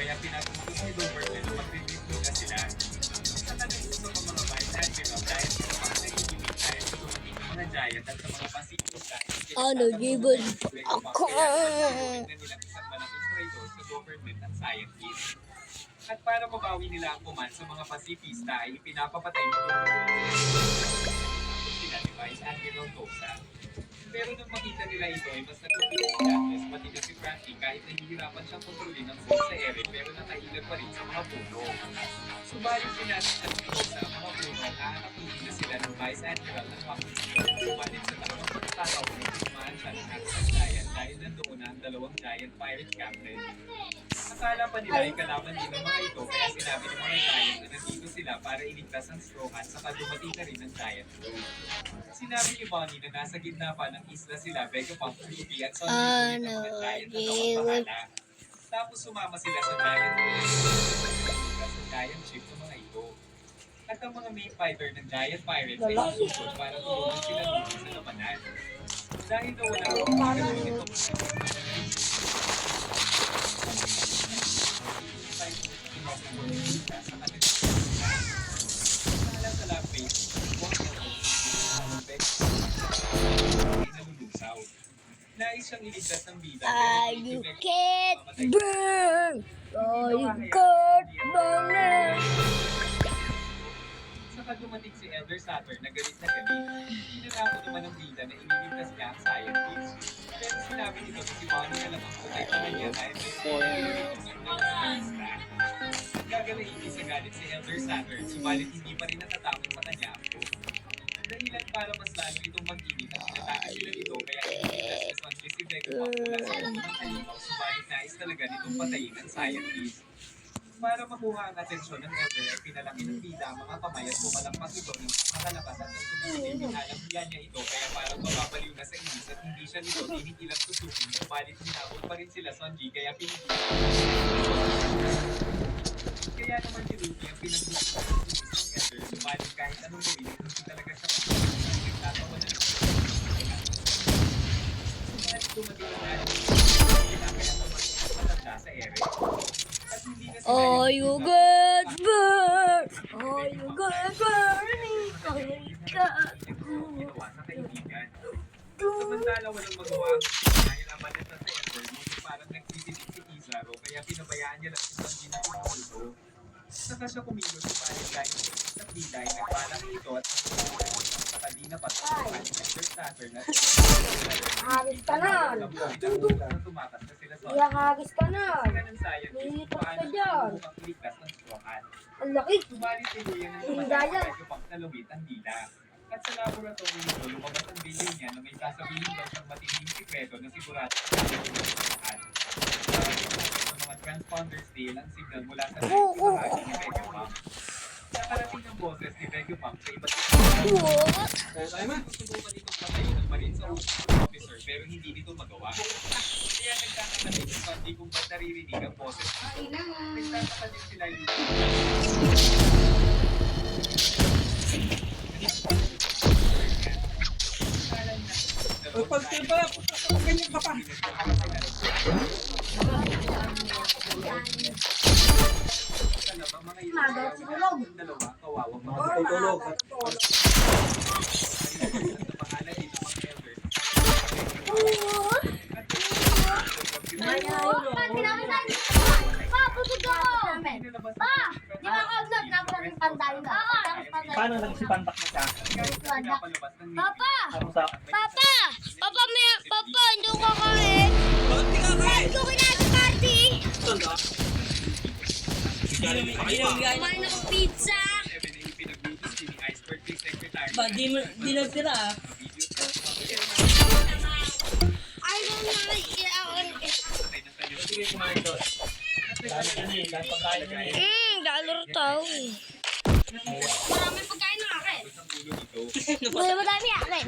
kaya pinag-utos ni Doberman na mag-review na sila. Sa kanila sa mga vice admiral dahil sa mga nagigimik tayo sa dumating ng mga giant at sa mga Pacific guys. Ano, gibbon ako. Na nilang isang malaking traitor sa government at scientist. At para mabawi nila ang command sa mga pacifista ay pinapapatay nito sila ni Vice Admiral Tosa. Pero nung makita nila ito ay mas nagpapit si Atlas pati na si Frankie kahit nahihirapan siyang kontrolin ang phone sa ere pero nakailag pa rin sa mga puno. Subalit sinabi sa mga puno at aanapili na sila ng Vice Admiral at Pakistan. Subalit sa tamang pagkakataon ay tumaan siya ng action giant dahil nandoon na ang dalawang giant pirate captain. Akala pa nila ay kalaban din ng mga ito kaya sinabi ng mga giant na nandito sila para iligtas ang Straw Hat saka dumating na rin ang giant crew. Sinabi ni Bonnie na nasa gitna pa ng isla sila Vegapunk, Ruby at Sonny ng mga giant na tawag-pahala. Tapos sumama sila sa giant crew sa giant ship ng mga ito. At ang mga main fighter ng giant pirates ay susukot para tulungan sila dito sa labanan. Dahil na wala ang ito nais siyang iligtas ng bida. You can't burn. You can't burn. Saka dumating si Elder Saturn na galit na galit. Hinanako naman ng bida na iniligtas niya ang scientist. Pero sinabi nito na si Bonnie na lang ang putay pa niya dahil may gagalahin sa galit si Elder Saturn, subalit hindi pa rin natatapos yung mata niya. Dahilan para mas lalo itong mag-init at sinatake sila nito kaya iniligtas ni Sonji si Vegapunk mula sa loob ng halimaw, subalit nais talaga nitong patayin ang scientist. Para makuha ang atensyon ng Elder ay pinalaki ng bida ang mga kamay at pumalampas ito ng makalabas at nang tumitigil hinalanghiyan niya ito kaya parang mababaliw na sa inis at hindi siya nito tinigilang susukin subalit hinabol pa rin sila Sonji kaya pinigilan. Kaya naman si Ruby ang pinag-usapan ng Elder subalit kahit anong gawin hindi talaga siya nagtatawa na lang. Subalit dumating na natin kaya matanda sa ere. Oh, you get burn. Oh, you get burning. Samantala walang magawa dahil abalit na sa Elder ngunit parang nagtititig si Kizaru kaya pinabayaan niya lang si Sanji na kumulto. Saka siya kumilos sa palit dahil sa bida ay nagpalaki ito at sa kanina pa sa Elder Saturn at Hagis ka na. tumakas na sila sa Hagis ka na. sila ng scientist paano ang iligtas ng Straw Hat. Ang laki. Subalit si Luya ng tumatay sa Vegapunk na lumit ang bida. At sa laboratory nito, lumabas ang video niya na may sasabihin daw siyang matinding sikreto na sigurado sa lahat. Sa mga transponders din ang signal mula sa bahagi ni Vegapunk. Nakarating ang boses ni Vegapunk sa iba't ibang susubukan itong patayin ng Marine sa officer pero hindi nito magawa. Kaya nagtataka din si Sanji kung ba't naririnig ang boses. Nagtataka din sila yung Pag ba, ganyan ka pa. Tulog. Paano nagsipantak mo siya? Papa! Ano sa... Papa! Papa, hindi ko kakain. Bakit di ka kain? Hindi ko kinain sa party. Tanda. Kumain ako pizza. Ba, di nagtira ah. I don't know. Sige, kumain doon. Dahil pagkain na eh. Lalaro tao eh. Maraming pagkain ng akin. Madami akin.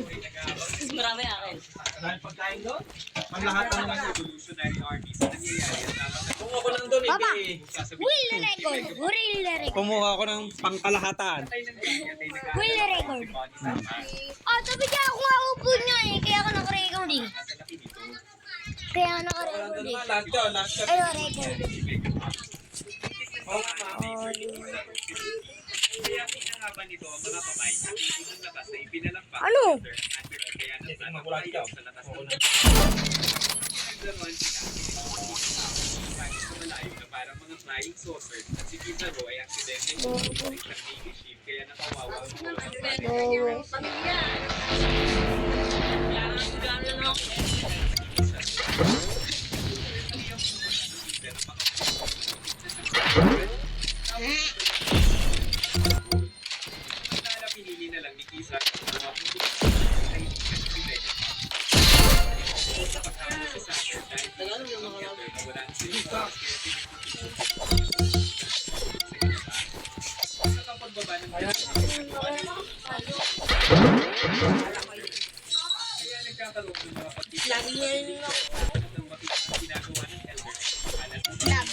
Marami akin. Dahil pagkain doon? Panglahatan lang. Revolutionary armies na nangyayari at dapat Kumuha ko lang doon eh. Papa! sasabihin Will record. Will record. Kumuha ko ng pangkalahatan. Will record. Oh, sabi niya ako nga upo niya eh. Kaya ako naka-record eh. Kaya ako naka-record eh. Lahat yun, lahat yun. Ayun, record. Kaya pinangaban nito ang mga kamay sa tibig ng lakas na ipinalampak. Ano? Kaya nagtatapayaw sa lakas ng nagdaroan sila. Kahit sa malayo na parang mga flying saucer at si Kizaru ay aksidente ng Navy ship kaya nakawawa ang mga Pamilya. Gano'n lang ako. Samantala, pinili na lang ni Kisa ang mga ay sa pagkakaroon sa soccer dahil Tagalog yung mga na wala na sila sa kapagbaba ng kaya nagkakaroon ng mga pagkita Lagi niya yun ako. ng makita ang ginagawa ng elder alam mo Lab.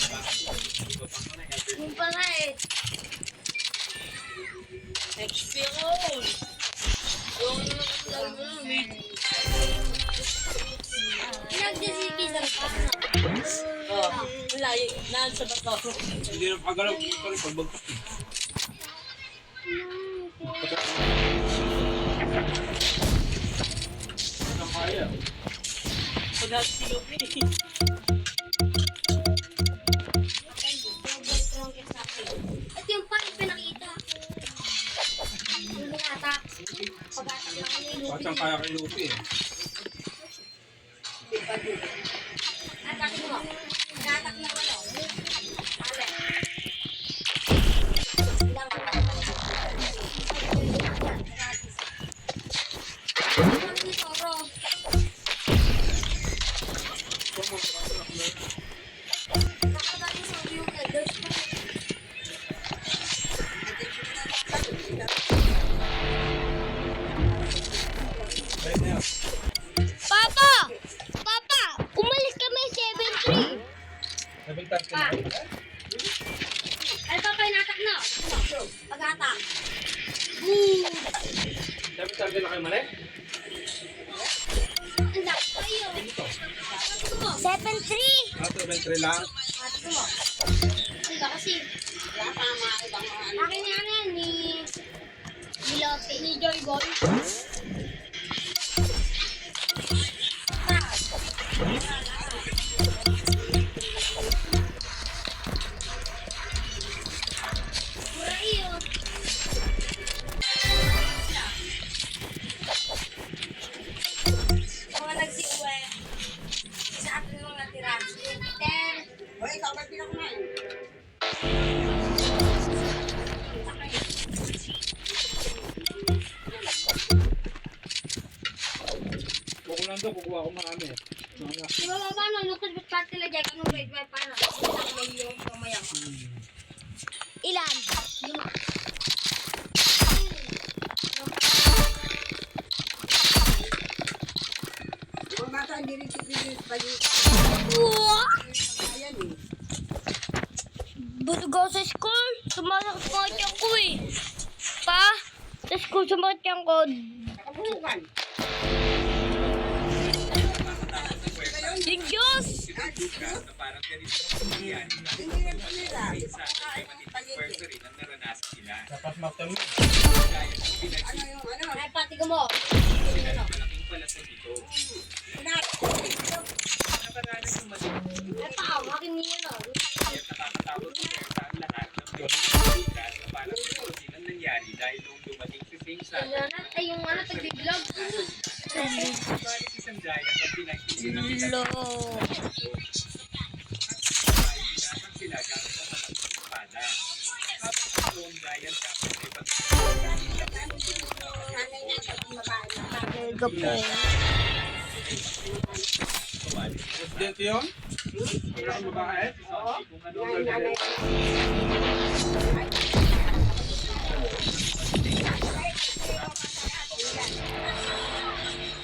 iba pang mga elder Yung pala eh. XP ako. Yung naman ako lang yun. Nagdisikisan ka. Oh, wala yun. Nasa bato. Hindi na pagalaw ko pa rin pagbagtas. Ano kaya? Pag si Lupi. At yung pa yung pinakita. Yung binata. Pag-atak lang yung Batang kaya kay Lupi eh. Atakin mo. Pag-atak lang ano. Ale. Lang. Ang toro. Nakagaling sa view na. There's pa. Right now. Papa! Papa! Umalis kami 7-3. Nabigtas ka na. Ay, Papa, inatak na. Pag-atak. Boom! Nabigtas ka na kayo mali? Andak kayo. 7-3. Ato, ventre lang. Ate mo. Anda kasi. Akin yan yan ni Lope. Ni Joy Boy. Mura iyo. Mga nagsiuwi. Sa atin mga natira. Peter. Hoy, ikaw ba pinakumain? Kukunan doon, kukuha ko marami. Mga Di ba ba no? Nukos ba't party lang dyan? Anong grade 5 pa na? Saklo yung pamaya ko. Ilan? Lima. Mga bata, hindi rin sipilis pa yun. Ayan eh. Busog ako sa school. Sumasakit po tiyan ko eh. Pa? Sa school sumakit tiyan ko. Nakabukan. Yung Diyos! Lucas na parang ganito ang nangyayari Hindi rin pa nila. ay sa akin ay matinding pwersa rin ang naranasan nila. Tapos master mo. Gaya ng Ano pinagsimulan yung ano? Ay, pati ko mo. ng malaking palasan dito. Anak. Nakaranas yung matinding Ay, pakawakin niya no. at nakakatakot na pwersa ang lahat ng mga Lucas na parang ganito din ang nangyari dahil nung dumating si Saint Satan. Ay, yung ano, tag-vlog. Bali si Sanjaya ang pinagsimulan nila Lo. Pinatang sila gamit ang malaking espada. Habang si Lone Giant kapit ay Nanay niya, tapos babae na. Gapo. Presidente yun? Wala kang babae? kung ano Nanay, nanay.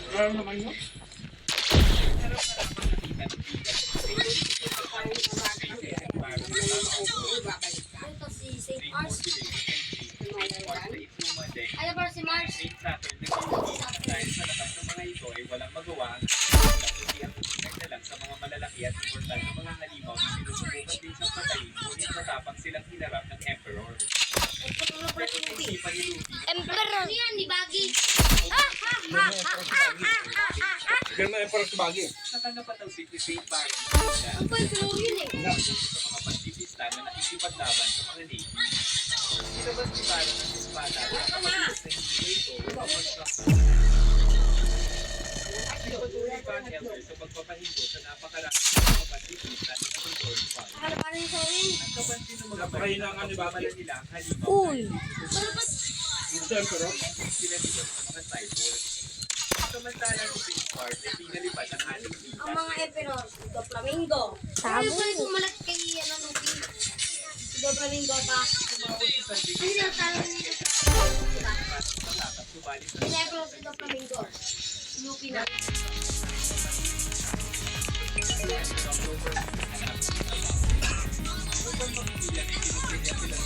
Wala naman yun? Ito si St. Mars. Ano ba si Mars? Dahil sa lakas ng mga ito ay walang magawa kundi ang tuminig na lang sa mga malalaki at immortal na mga halimaw na sinusubukan din sa patayin ngunit matapang silang para sa bagay. Saka napatagsik ni Saint Baron Ang pwede yun eh. sa mga pantisista na nakikipaglaban sa mga Navy. Ilabas ni Baron ang espada at ang hindi ito Pinapatuloy pa ang Elder sa pagpapahinto sa napakaraming mga pantisista na nakontrol ni Baron. Akala pa rin sa rin. At kapansin ng mga Napakahinangan ni Baron. pamala nila ang halimaw Uy. Yung Emperor. sila dito sa mga cyborg. Samantala si Prince Bart ay pinalipad ang ating Ang liga. mga emperor, Tito Flamingo. Ano ba yung kumalat kay ano, Luffy? Tito Flamingo pa. Tumawag si Sandy Ano yung talo niya? Matapos subalit na Pinapalo si Tito Flamingo. Luffy na. upang makikilan, pinagpilya sila